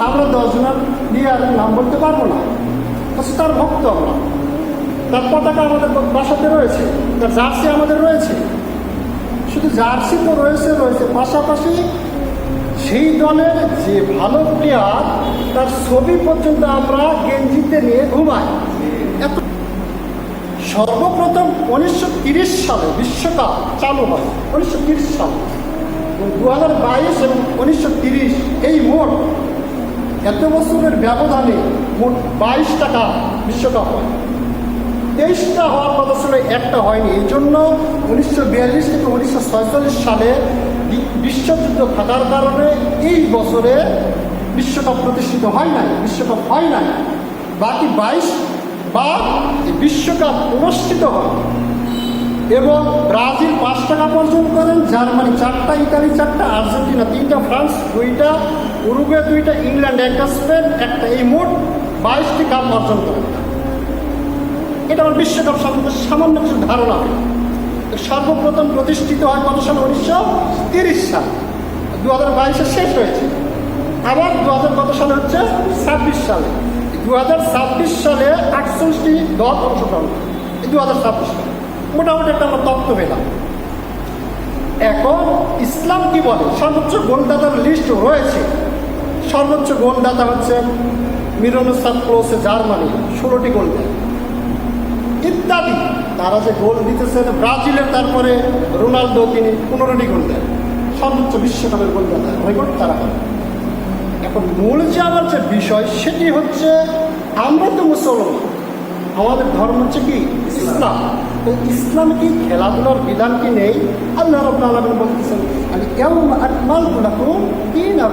আমরা 10 জনের দিয়ে আর নাম বলতে পারবো না, তার ভক্ত আমরা, তার পতাকা আমাদের বাসাতে রয়েছে, তার জার্সি আমাদের রয়েছে। শুধু জার্সি তো রয়েছে পাশাপাশি সেই দলের যে ভালো প্লেয়ার তার ছবি পর্যন্ত আমরা গেঞ্জিতে নিয়ে ঘুমাই। এত সর্বপ্রথম 1930 সালে বিশ্বকাপ চালু হয়, 1930 সালে। 2022 এবং 1930 এই মোট এত বছরের ব্যবধানে মোট 22টা বিশ্বকাপ হয়। 23টা হওয়ার কথা ছিল, একটা হয়নি। এই জন্য 1942 থেকে 1946 সালে বিশ্বযুদ্ধ থাকার কারণে এই বছরে বিশ্বকাপ প্রতিষ্ঠিত হয় নাই, বিশ্বকাপ হয় নাই। বাকি 22 বার বিশ্বকাপ অনুষ্ঠিত হয় এবং ব্রাজিল 5 টাকা অর্জন করেন, জার্মানি 4টা, ইতালি 4টা, আর্জেন্টিনা 3টা, ফ্রান্স 2টা, উরুগুয়ে 2টা, ইংল্যান্ড 1টা, স্পেন 1টা। এই মোট 22টি কাপ অর্জন করেন। এটা আমার বিশ্বকাপ সম্বন্ধে সামান্য কিছু ধারণা। সর্বপ্রথম প্রতিষ্ঠিত হয় কত সালে? 1930 সাল। 2022-এ শেষ হয়েছে। আবার 2000 কত সালে হচ্ছে? 26 সালে। 2026 সালে 48টি দল অংশগ্রহণ করে। 2026 সালে মোটামুটি একটা আমরা তথ্য পেলাম। এখন ইসলাম কি বলে? সর্বোচ্চ গোলদাতার লিস্ট রয়েছে। সর্বোচ্চ গোলদাতা হচ্ছে মিরোনোস্লাভ ক্লোসে, জার্মানি 16টি গোল দেয় ইত্যাদি। তারা যে গোল দিতেছেন ব্রাজিলের, তারপরে রোনালদো তিনি 15টি গোল দেন। সর্বোচ্চ বিশ্বকাপের গোলদাতা রেকর্ড তারা করে। এখন মূল যে আমার যে বিষয় সেটি হচ্ছে আমরা তো মুসলমান, আমাদের ধর্ম হচ্ছে কি? ইসলাম। তো ইসলাম কি খেলাধুলার বিধান কি নেই? আল্লাহ রাব্বুল আলামিন বলতেছেন, আল ইয়াউমা আকমালতু লাকুম দীনাকুম,